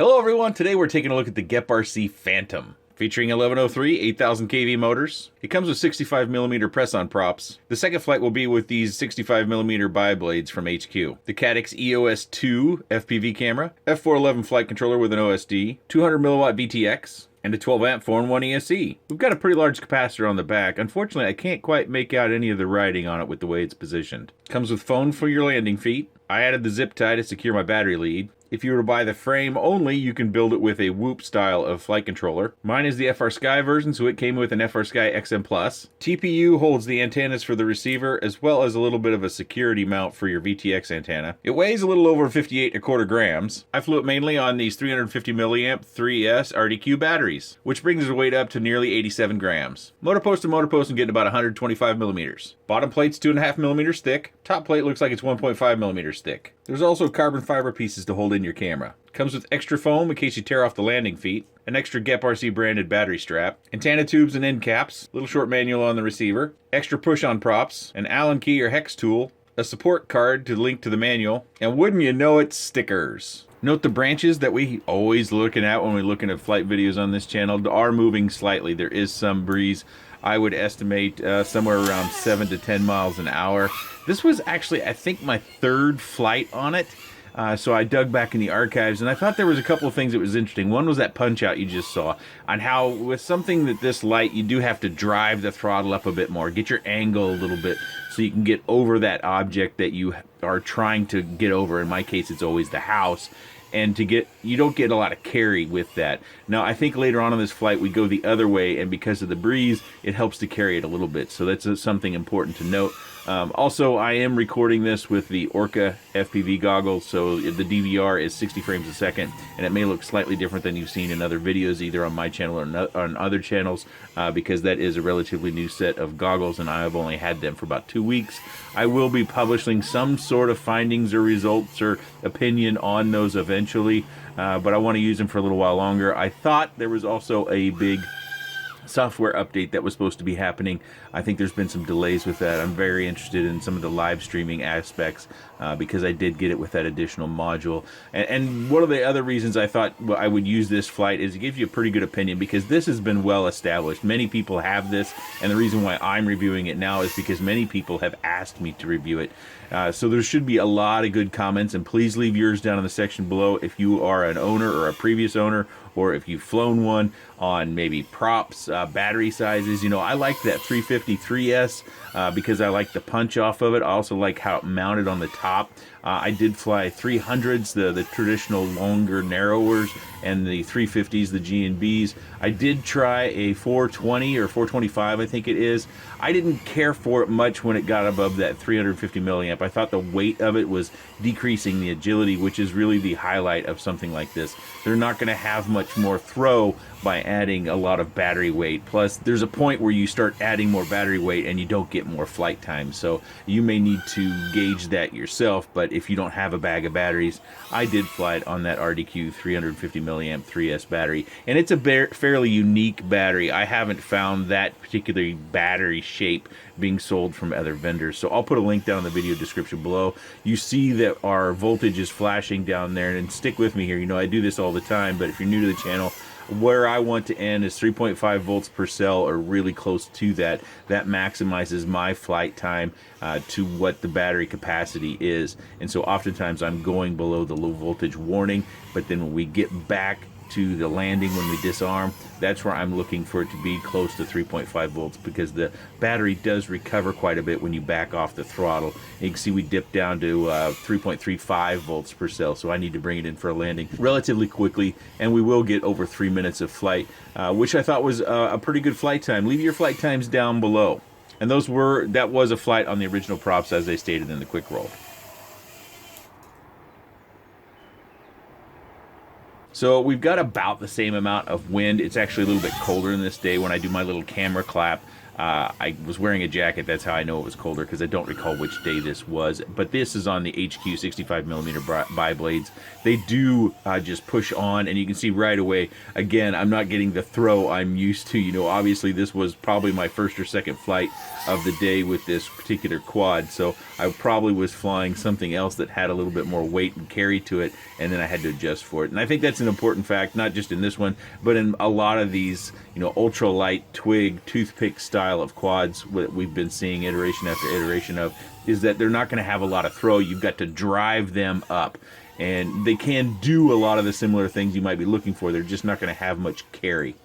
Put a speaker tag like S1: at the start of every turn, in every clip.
S1: Hello everyone, today we're taking a look at the GepRC Phantom. Featuring 1103 8000 kV motors. It comes with 65mm press-on props. The second flight will be with these 65mm bi-blades from HQ. The Caddx EOS 2 FPV camera, F411 flight controller with an OSD, 200mW VTX, and a 12-amp 4-in-1 ESC. We've got a pretty large capacitor on the back. Unfortunately, I can't quite make out any of the writing on it with the way it's positioned. Comes with foam for your landing feet. I added the zip tie to secure my battery lead. If you were to buy the frame only, you can build it with a Whoop style of flight controller. Mine is the FrSky version, so it came with an FrSky XM+. TPU holds the antennas for the receiver, as well as a little bit of a security mount for your VTX antenna. It weighs a little over 58.25 grams. I flew it mainly on these 350mAh 3S RDQ batteries, which brings the weight up to nearly 87 grams. Motor post to motor post, I'm getting about 125 millimeters. Bottom plate's 2.5 millimeters thick. Top plate looks like it's 1.5 millimeters thick. There's also carbon fiber pieces to hold in your camera. Comes with extra foam in case you tear off the landing feet, an extra GepRC branded battery strap, antenna tubes and end caps, little short manual on the receiver, extra push-on props, an Allen key or hex tool, a support card to link to the manual, and wouldn't you know it, stickers. Note the branches that we always looking at when we're looking at flight videos on this channel are moving slightly. There is some breeze. I would estimate somewhere around 7 to 10 miles an hour. This was actually, I think, my third flight on it. So I dug back in the archives, and I thought there was a couple of things that was interesting. One was that punch out you just saw, on how with something that this light, you do have to drive the throttle up a bit more, get your angle a little bit so you can get over that object that you are trying to get over. In my case, it's always the house. And you don't get a lot of carry with that. Now, I think later on in this flight, we go the other way, and because of the breeze, it helps to carry it a little bit. So that's something important to note. Also, I am recording this with the Orca FPV goggles, so the DVR is 60 frames a second, and it may look slightly different than you've seen in other videos, either on my channel or on other channels, because that is a relatively new set of goggles, and I have only had them for about 2 weeks. I will be publishing some sort of findings or results or opinion on those eventually, but I want to use them for a little while longer. I thought there was also a big software update that was supposed to be happening. I think there's been some delays with that. I'm very interested in some of the live streaming aspects because I did get it with that additional module. And one of the other reasons I thought I would use this flight is it gives you a pretty good opinion because this has been well established. Many people have this, and the reason why I'm reviewing it now is because many people have asked me to review it. So there should be a lot of good comments, and please leave yours down in the section below if you are an owner or a previous owner, or if you've flown one, on maybe props, battery sizes. You know, I like that 350 3S because I like the punch off of it. I also like how it mounted on the top. I did fly 300s, the traditional longer narrowers, and the 350s, the G&Bs. I did try a 420 or 425, I think it is. I didn't care for it much when it got above that 350 milliamp. I thought the weight of it was decreasing the agility, which is really the highlight of something like this. They're not going to have much more throw by adding a lot of battery weight. Plus, there's a point where you start adding more battery weight and you don't get more flight time. So you may need to gauge that yourself, but if you don't have a bag of batteries, I did fly it on that RDQ 350 milliamp 3S battery, and it's a fairly unique battery. I haven't found that particular battery shape being sold from other vendors, so I'll put a link down in the video description below. You see that our voltage is flashing down there, and stick with me here. You know, I do this all the time, but if you're new to the channel, where I want to end is 3.5 volts per cell or really close to that. That maximizes my flight time to what the battery capacity is. And so oftentimes I'm going below the low voltage warning, but then when we get back to the landing, when we disarm, that's where I'm looking for it to be close to 3.5 volts because the battery does recover quite a bit when you back off the throttle. And you can see we dip down to 3.35 volts per cell, so I need to bring it in for a landing relatively quickly, and we will get over 3 minutes of flight, which I thought was a pretty good flight time. Leave your flight times down below. And that was a flight on the original props as they stated in the quick roll. So we've got about the same amount of wind. It's actually a little bit colder in this day when I do my little camera clap. I was wearing a jacket. That's how I know it was colder, because I don't recall which day this was. But this is on the HQ 65mm bi blades. They do just push on, and you can see right away, again, I'm not getting the throw I'm used to. You know, obviously this was probably my first or second flight of the day with this particular quad, so I probably was flying something else that had a little bit more weight and carry to it, and then I had to adjust for it. And I think that's an important fact, not just in this one, but in a lot of these, you know, ultralight twig toothpick style of quads that we've been seeing iteration after iteration of, is that they're not going to have a lot of throw. You've got to drive them up, and they can do a lot of the similar things you might be looking for. They're just not going to have much carry.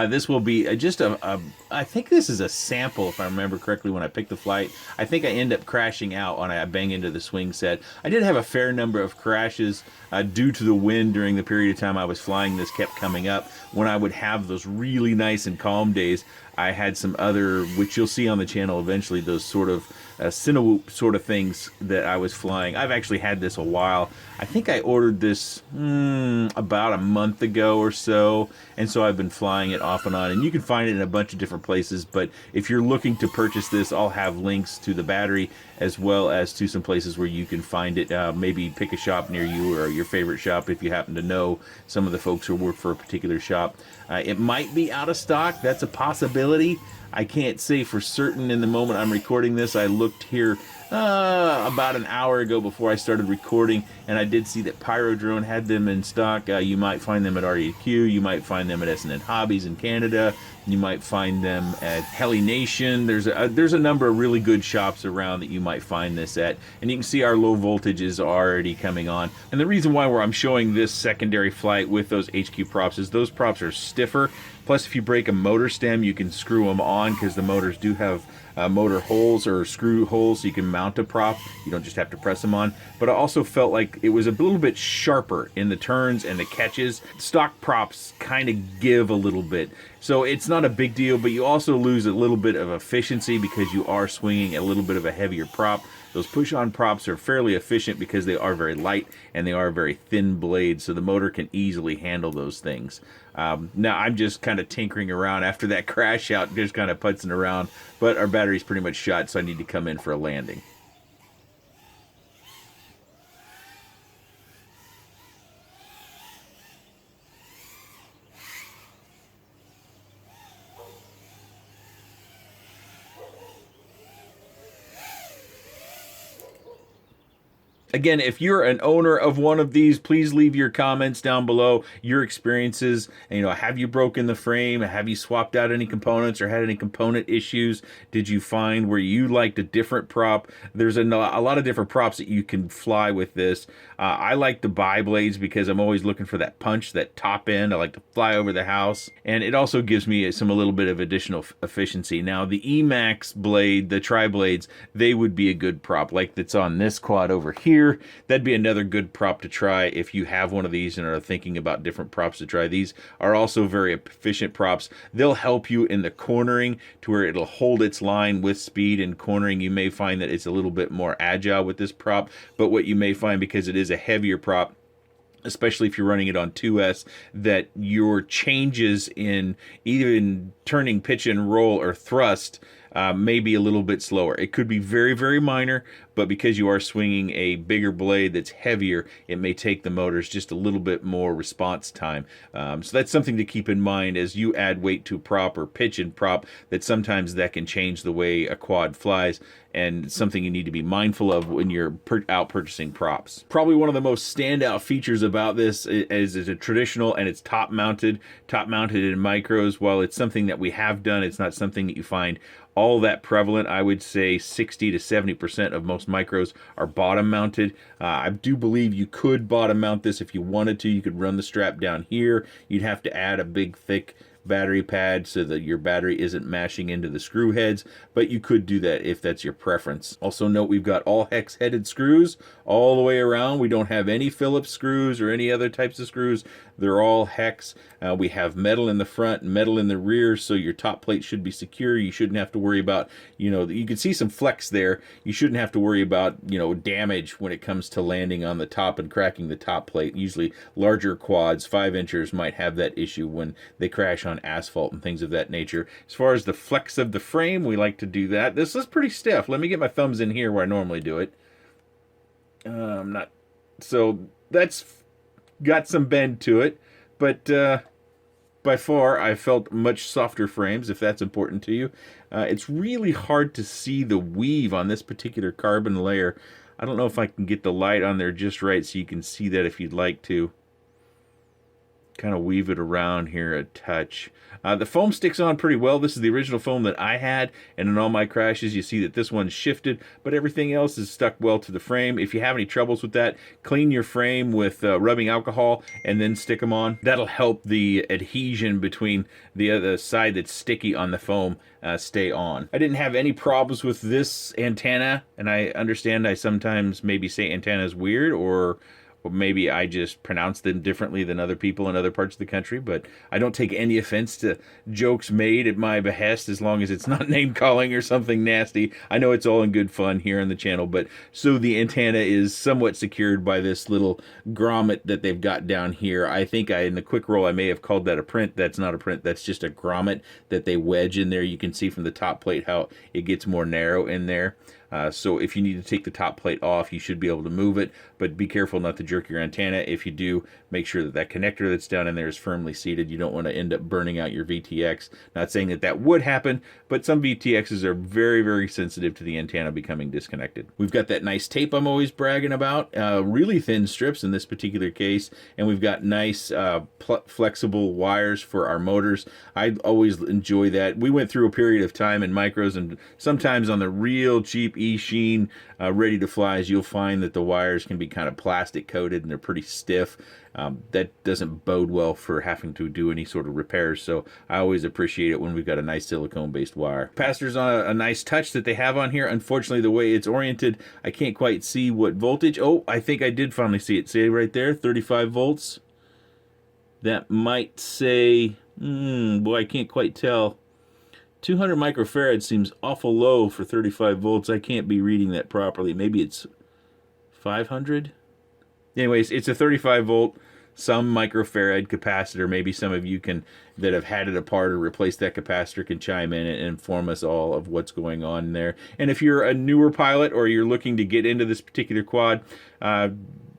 S1: This will be just I think this is a sample, if I remember correctly, when I picked the flight. I think I end up crashing out when I bang into the swing set. I did have a fair number of crashes due to the wind during the period of time I was flying. This kept coming up. When I would have those really nice and calm days, I had some other, which you'll see on the channel eventually, those sort of Cinewhoop sort of things that I was flying. I've actually had this a while. I think I ordered this about a month ago or so, and so I've been flying it off and on. And you can find it in a bunch of different places, but if you're looking to purchase this, I'll have links to the battery as well as to some places where you can find it. Maybe pick a shop near you, or your favorite shop if you happen to know some of the folks who work for a particular shop. It might be out of stock. That's a possibility. I can't say for certain in the moment I'm recording this. I looked here about an hour ago before I started recording, and I did see that Pyrodrone had them in stock. You might find them at REQ. You might find them at S&N Hobbies in Canada. You might find them at Heli Nation. There's a number of really good shops around that you might find this at, and you can see our low voltage is already coming on. And the reason why I'm showing this secondary flight with those HQ props is those props are stiffer. Plus, if you break a motor stem, you can screw them on, because the motors do have motor holes or screw holes, so you can mount a prop. You don't just have to press them on. But I also felt like it was a little bit sharper in the turns and the catches. Stock props kind of give a little bit. So it's not a big deal, but you also lose a little bit of efficiency because you are swinging a little bit of a heavier prop. Those push-on props are fairly efficient because they are very light and they are very thin blades, so the motor can easily handle those things. Now I'm just kind of tinkering around after that crash out, just kind of putzing around, but our battery's pretty much shot, so I need to come in for a landing. Again, if you're an owner of one of these, please leave your comments down below, your experiences. And, you know, have you broken the frame? Have you swapped out any components or had any component issues? Did you find where you liked a different prop? There's a lot of different props that you can fly with this. I like the bi blades because I'm always looking for that punch, that top end. I like to fly over the house, and it also gives me a little bit of additional efficiency. Now the Emax blade, the tri blades, they would be a good prop, like that's on this quad over here. That'd be another good prop to try if you have one of these and are thinking about different props to try. These are also very efficient props. They'll help you in the cornering to where it'll hold its line with speed and cornering. You may find that it's a little bit more agile with this prop, but what you may find, because it is a heavier prop, especially if you're running it on 2S, that your changes in even turning pitch and roll or thrust may be a little bit slower. It could be very, very minor, but because you are swinging a bigger blade that's heavier, it may take the motors just a little bit more response time. So that's something to keep in mind as you add weight to prop or pitch and prop, that sometimes that can change the way a quad flies, and something you need to be mindful of when you're out purchasing props. Probably one of the most standout features about this is a traditional, and it's top mounted in micros. While it's something that we have done, it's not something that you find all that prevalent. I would say 60 to 70% of most micros are bottom mounted. I do believe you could bottom mount this if you wanted to. You could run the strap down here. You'd have to add a big thick battery pad so that your battery isn't mashing into the screw heads, but you could do that if that's your preference. Also note, we've got all hex headed screws all the way around. We don't have any Phillips screws or any other types of screws. They're all hex. We have metal in the front, metal in the rear, so your top plate should be secure. You shouldn't have to worry about, you know, you can see some flex there. You shouldn't have to worry about, you know, damage when it comes to landing on the top and cracking the top plate. Usually larger quads, 5 inchers, might have that issue when they crash on asphalt and things of that nature. As far as the flex of the frame, we like to do that. This is pretty stiff. Let me get my thumbs in here where I normally do it. So that's got some bend to it, but by far I felt much softer frames, if that's important to you. It's really hard to see the weave on this particular carbon layer. I don't know if I can get the light on there just right so you can see that if you'd like to. Kind of weave it around here a touch. The foam sticks on pretty well. This is the original foam that I had, and in all my crashes you see that this one's shifted, but everything else is stuck well to the frame. If you have any troubles with that, clean your frame with rubbing alcohol and then stick them on. That'll help the adhesion between the other side that's sticky on the foam stay on. I didn't have any problems with this antenna, and I understand I sometimes maybe say antenna is weird, or maybe I just pronounce them differently than other people in other parts of the country, but I don't take any offense to jokes made at my behest as long as it's not name calling or something nasty. I know it's all in good fun here on the channel, but so the antenna is somewhat secured by this little grommet that they've got down here. I think in the quick roll I may have called that a print. That's not a print, that's just a grommet that they wedge in there. You can see from the top plate how it gets more narrow in there. So if you need to take the top plate off, you should be able to move it, but be careful not to jerk your antenna. If you do, make sure that that connector that's down in there is firmly seated. You don't want to end up burning out your VTX. Not saying that that would happen, but some VTXs are very, very sensitive to the antenna becoming disconnected. We've got that nice tape I'm always bragging about, really thin strips in this particular case, and we've got nice flexible wires for our motors. I always enjoy that. We went through a period of time in micros, and sometimes on the real cheap E-Sheen ready to flies, you'll find that the wires can be kind of plastic coated and they're pretty stiff. That doesn't bode well for having to do any sort of repairs, so I always appreciate it when we've got a nice silicone based wire. Capacitor's on a nice touch that they have on here. Unfortunately, the way it's oriented, I can't quite see what voltage. Oh, I think I did finally see it. See right there, 35 volts. That might say, boy, I can't quite tell. 200 microfarad seems awful low for 35 volts. I can't be reading that properly. Maybe it's 500? Anyways, it's a 35 volt, some microfarad capacitor. Maybe some of you that have had it apart or replaced that capacitor can chime in and inform us all of what's going on there. And if you're a newer pilot or you're looking to get into this particular quad,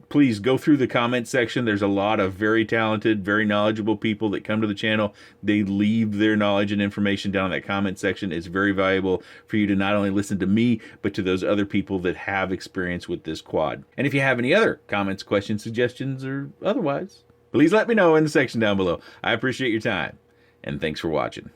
S1: please go through the comment section. There's a lot of very talented, very knowledgeable people that come to the channel. They leave their knowledge and information down in that comment section. It's very valuable for you to not only listen to me, but to those other people that have experience with this quad. And if you have any other comments, questions, suggestions, or otherwise, please let me know in the section down below. I appreciate your time, and thanks for watching.